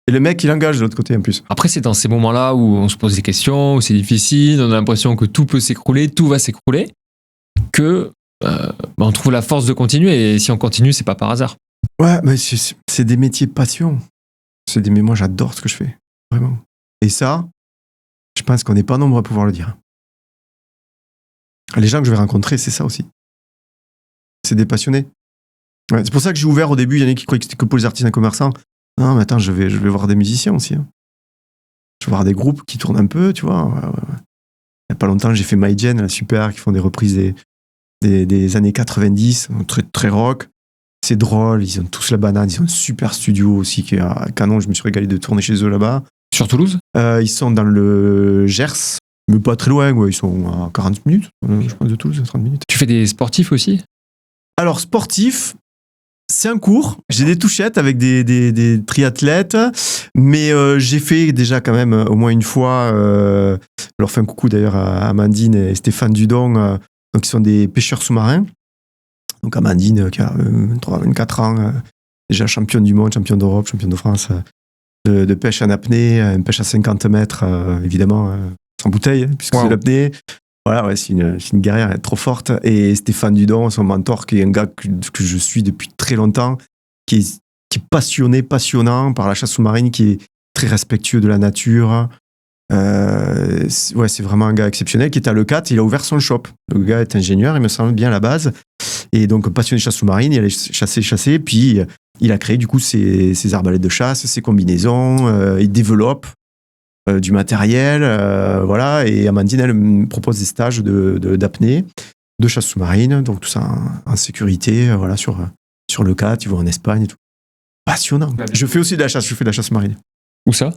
Et le mec, il engage de l'autre côté en plus. Après, c'est dans ces moments-là où on se pose des questions, où c'est difficile, on a l'impression que tout peut s'écrouler, tout va s'écrouler, que on trouve la force de continuer. Et si on continue, c'est pas par hasard. Ouais, mais c'est des métiers passion. Mais moi, j'adore ce que je fais. Vraiment. Et ça, je pense qu'on n'est pas nombreux à pouvoir le dire. Les gens que je vais rencontrer, c'est ça aussi. C'est des passionnés. Ouais, c'est pour ça que j'ai ouvert au début. Il y en a qui croyaient que c'était que pour les artisans commerçants. Non, mais attends, je vais voir des musiciens aussi. Hein. Je vais voir des groupes qui tournent un peu, tu vois. Ouais. Il n'y a pas longtemps, j'ai fait MyGen, super, qui font des reprises des années 90, très, très rock. C'est drôle, ils ont tous la banane, ils ont un super studio aussi qui est à Canon, je me suis régalé de tourner chez eux là-bas. Sur Toulouse? Ils sont dans le Gers, mais pas très loin, ils sont à 40 minutes, je pense de Toulouse, 30 minutes. Tu fais des sportifs aussi? Alors sportifs, C'est un cours. J'ai des touchettes avec des triathlètes, mais j'ai fait déjà quand même au moins une fois. Je leur fais un coucou d'ailleurs à Amandine et Stéphane Dudon, donc qui sont des pêcheurs sous-marins. Donc Amandine qui a 24 ans, déjà championne du monde, championne d'Europe, championne de France de pêche en apnée, une pêche à 50 mètres, évidemment, sans bouteille, puisque c'est l'apnée. Voilà, ouais, c'est une guerrière, elle est trop forte. Et Stéphane Dudon, son mentor, qui est un gars que je suis depuis très longtemps, qui est passionnant par la chasse sous-marine, qui est très respectueux de la nature. C'est vraiment un gars exceptionnel qui est à l'ECAT. Il a ouvert son shop. Le gars est ingénieur, il me semble bien à la base. Et donc, passionné de chasse sous-marine, il allait chasser. Puis, il a créé du coup ses arbalètes de chasse, ses combinaisons. Il développe du matériel, voilà. Et Amandine, elle me propose des stages d'apnée, de chasse sous-marine, donc tout ça en sécurité, voilà, sur le CAT, tu vois, en Espagne et tout. Passionnant. Je fais aussi de la chasse, je fais de la chasse marine. Où ça?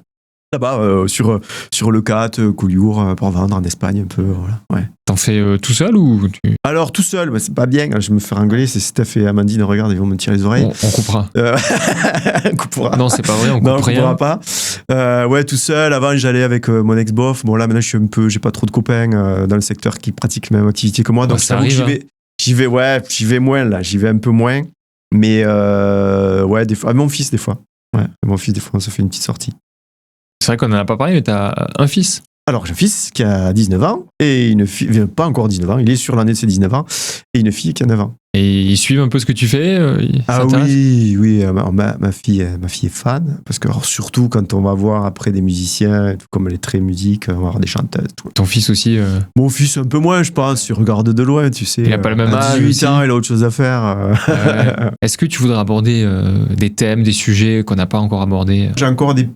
Là-bas, sur le CAT, Collioure, pour vendre en Espagne un peu, voilà. Ouais. T'en fais tout seul ou Alors, tout seul, mais c'est pas bien, je vais me faire engueuler, c'est Steph et Amandine, regarde, ils vont me tirer les oreilles. On coupera. On coupera. Non, c'est pas vrai, on coupe rien. On coupera pas. Ouais, tout seul. Avant, j'allais avec mon ex-bof. Bon, là, maintenant, j'ai pas trop de copains dans le secteur qui pratiquent la même activité que moi. Donc, ça arrive, j'y vais moins, là. J'y vais un peu moins. Mais, ouais, des fois. Mon fils, des fois. Ouais, mon fils, des fois, on se fait une petite sortie. C'est vrai qu'on en a pas parlé, mais t'as un fils. Alors, j'ai un fils qui a 19 ans et une fille, pas encore 19 ans, il est sur l'année de ses 19 ans, et une fille qui a 9 ans. Et ils suivent un peu ce que tu fais? Ah oui, ma fille est fan, parce que alors, surtout quand on va voir après des musiciens, comme elle est très musique, on va voir des chanteuses. Tout. Ton fils aussi Mon fils un peu moins, je pense, il regarde de loin, tu sais. Il a pas le même âge. 18 ans, il a autre chose à faire. Est-ce que tu voudrais aborder des thèmes, des sujets qu'on n'a pas encore abordés? J'ai encore des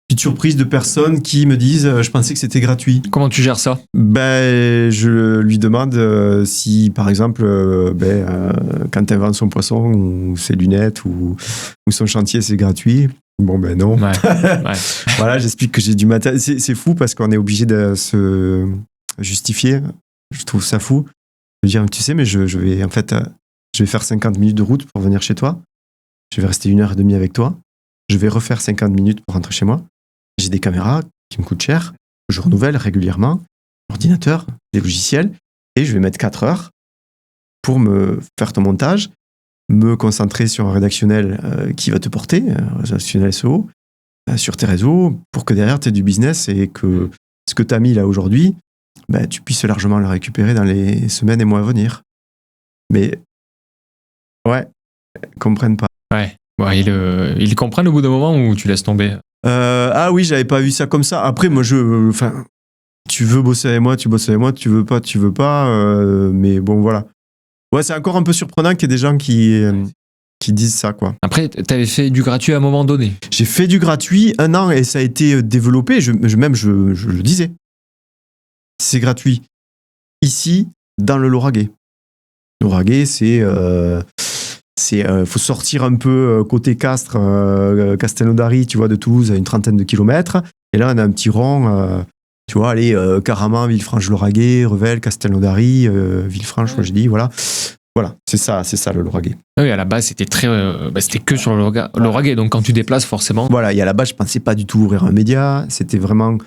petites surprises de personnes qui me disent je pensais que c'était gratuit. Comment tu gères ça? Je lui demande si, par exemple, quand elle vend son poisson ou ses lunettes ou son chantier, c'est gratuit. Bon, non. Ouais. Voilà, j'explique que j'ai du matériel. C'est fou parce qu'on est obligé de se justifier. Je trouve ça fou. Je veux dire, tu sais, mais je vais faire 50 minutes de route pour venir chez toi. Je vais rester 1h30 avec toi. Je vais refaire 50 minutes pour rentrer chez moi. J'ai des caméras qui me coûtent cher, que je renouvelle régulièrement, ordinateur, des logiciels, et je vais mettre 4 heures pour me faire ton montage, me concentrer sur un rédactionnel qui va te porter, un rédactionnel SEO, sur tes réseaux, pour que derrière tu aies du business et que ce que tu as mis là aujourd'hui, tu puisses largement le récupérer dans les semaines et mois à venir. Mais, ouais, ils comprennent pas. Ouais. Ils comprennent au bout d'un moment ou tu laisses tomber? Ah oui, j'avais pas vu ça comme ça. Après, moi, tu veux bosser avec moi, tu bosses avec moi, tu veux pas. Mais bon, voilà. Ouais, c'est encore un peu surprenant qu'il y ait des gens qui disent ça, quoi. Après, t'avais fait du gratuit à un moment donné. J'ai fait du gratuit 1 an et ça a été développé. Je le disais. C'est gratuit. Ici, dans le Lauragais. Le Lauragais, faut sortir un peu côté Castres, Castelnaudary, tu vois, de Toulouse, à une 30aine de kilomètres. Et là, on a un petit rond, tu vois, Caraman, Villefranche-Lauragais, Revel, Castelnaudary, Villefranche, moi j'ai dit, voilà. Voilà, c'est ça le Lauragais. Oui, à la base, c'était c'était que sur le Lauragais. Donc, quand tu déplaces, forcément. Voilà, et à la base, je pensais pas du tout ouvrir un média. C'était vraiment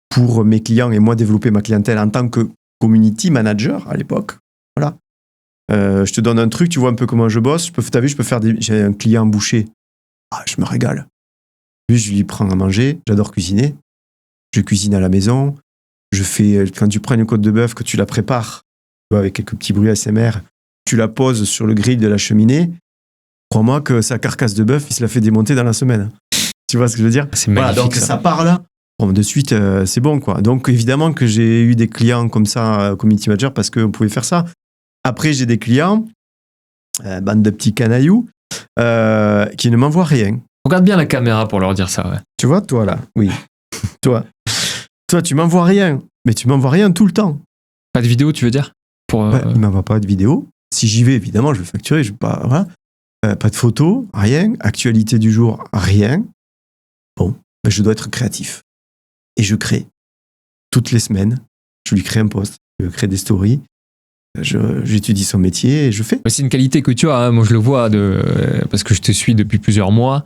pour mes clients et moi développer ma clientèle en tant que community manager à l'époque. Voilà. Je te donne un truc, tu vois un peu comment je bosse. J'ai un client boucher. Ah, je me régale. Lui, je lui prends à manger. J'adore cuisiner. Je cuisine à la maison. Quand tu prends une côte de bœuf, que tu la prépares, tu vois, avec quelques petits bruits ASMR, tu la poses sur le grill de la cheminée. Crois-moi que sa carcasse de bœuf, il se la fait démonter dans la semaine. Tu vois ce que je veux dire? C'est magnifique. Voilà, donc ça part là. Bon, de suite, c'est bon, quoi. Donc évidemment que j'ai eu des clients comme ça, community manager, parce qu'on pouvait faire ça. Après, j'ai des clients, bande de petits canailloux, qui ne m'envoient rien. Regarde bien la caméra pour leur dire ça, ouais. Tu vois, toi, là, oui. Toi, tu m'envoies rien. Mais tu m'envoies rien tout le temps. Pas de vidéo, tu veux dire? Il ne m'envoie pas de vidéo. Si j'y vais, évidemment, je vais facturer. Voilà. Pas de photos, rien. Actualité du jour, rien. Bon, je dois être créatif. Et je crée. Toutes les semaines, je lui crée un post. Je crée des stories. j'étudie son métier et je fais. C'est une qualité que tu as, hein. Moi je le vois parce que je te suis depuis plusieurs mois.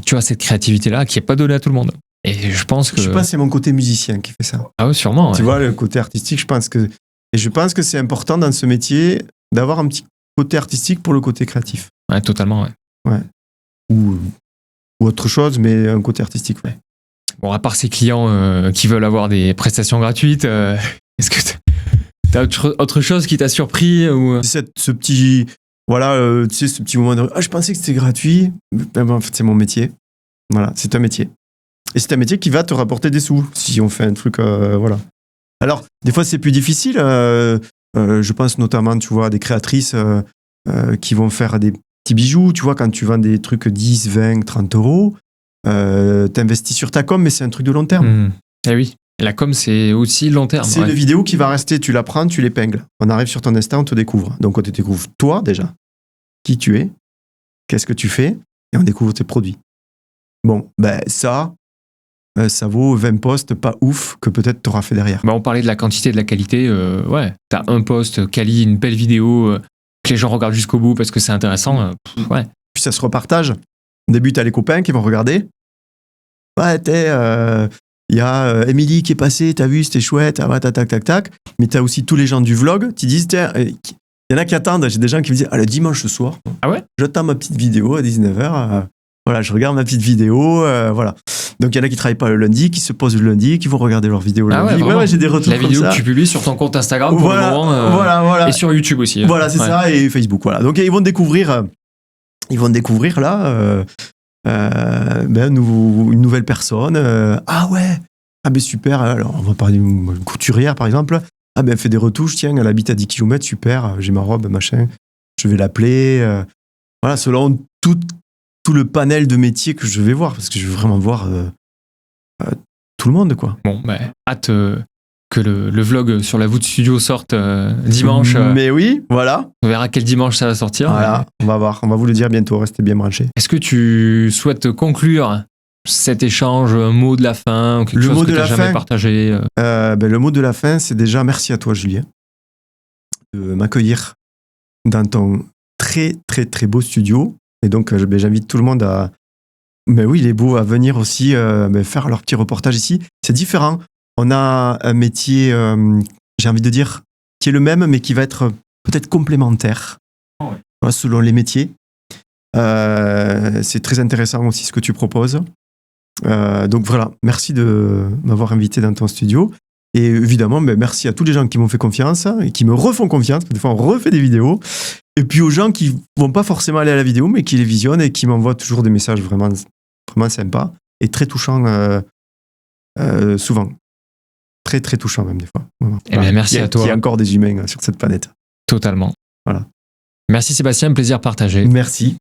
Tu as cette créativité-là qui n'est pas donnée à tout le monde. Et je pense que... Je pense que c'est mon côté musicien qui fait ça. Ah oui, sûrement. Tu vois, le côté artistique, je pense que c'est important dans ce métier d'avoir un petit côté artistique pour le côté créatif. Ouais, totalement, ouais. Ou autre chose, mais un côté artistique, ouais. Bon, à part ces clients qui veulent avoir des prestations gratuites, est-ce que t'as autre chose qui t'a surpris ou... Ce petit... Voilà, tu sais, ce petit moment de... Ah, je pensais que c'était gratuit. Ben, en fait, c'est mon métier. Voilà, c'est un métier. Et c'est un métier qui va te rapporter des sous, si on fait un truc... voilà. Alors, des fois, c'est plus difficile. Je pense notamment, tu vois, à des créatrices qui vont faire des petits bijoux. Tu vois, quand tu vends des trucs 10, 20, 30 euros, t'investis sur ta com, mais c'est un truc de long terme. Eh oui. La com, c'est aussi long terme. C'est une vidéo qui va rester, tu la prends, tu l'épingles. On arrive sur ton Insta, on te découvre. Donc, on te découvre toi, déjà. Qui tu es, qu'est-ce que tu fais, et on découvre tes produits. Bon, ben ça vaut 20 posts pas ouf que peut-être tu auras fait derrière. On parlait de la quantité et de la qualité. Ouais, t'as un post quali, une belle vidéo, que les gens regardent jusqu'au bout parce que c'est intéressant. Ouais. Puis ça se repartage. Au début, t'as les copains qui vont regarder. Ouais, il y a Émilie qui est passée, t'as vu, c'était chouette, ah ouais, tac. Mais t'as aussi tous les gens du vlog qui disent, tiens, il y en a qui attendent, j'ai des gens qui me disent, le dimanche ce soir, j'attends ma petite vidéo à 19h, voilà, je regarde ma petite vidéo, voilà. Donc il y en a qui travaillent pas le lundi, qui se posent le lundi, qui vont regarder leur vidéo le lundi. Ouais, j'ai des retours comme ça. La vidéo que tu publies sur ton compte Instagram pour le moment, voilà. Et sur YouTube aussi. Voilà, c'est ça, et Facebook, voilà. Donc ils vont découvrir là une nouvelle personne. Ah ouais, ah ben super, alors on va parler d'une couturière par exemple. Ah ben elle fait des retouches, tiens, elle habite à 10 km, super, j'ai ma robe, machin, je vais l'appeler. Voilà, selon tout le panel de métiers que je vais voir, parce que je veux vraiment voir tout le monde, quoi. Bon, hâte que le vlog sur la voûte studio sorte dimanche. Mais oui, voilà. On verra quel dimanche ça va sortir. Voilà, on va voir, on va vous le dire bientôt, restez bien branchés. Est-ce que tu souhaites conclure cet échange, un mot de la fin, quelque chose que tu n'as jamais partagé? Le mot de la fin, c'est déjà merci à toi, Julien, de m'accueillir dans ton très, très, très beau studio. Et donc, j'invite tout le monde à... Mais oui, il est beau à venir aussi faire leur petit reportage ici. C'est différent. On a un métier, j'ai envie de dire, qui est le même, mais qui va être peut-être complémentaire selon les métiers. C'est très intéressant aussi ce que tu proposes. Donc voilà, merci de m'avoir invité dans ton studio. Et évidemment, merci à tous les gens qui m'ont fait confiance et qui me refont confiance, parce que des fois on refait des vidéos. Et puis aux gens qui vont pas forcément aller à la vidéo, mais qui les visionnent et qui m'envoient toujours des messages vraiment, vraiment sympas et très touchants souvent. Très, très touchants même des fois. Voilà. Merci à toi. Il y a encore des humains sur cette planète. Totalement. Voilà. Merci Sébastien, plaisir partagé. Merci.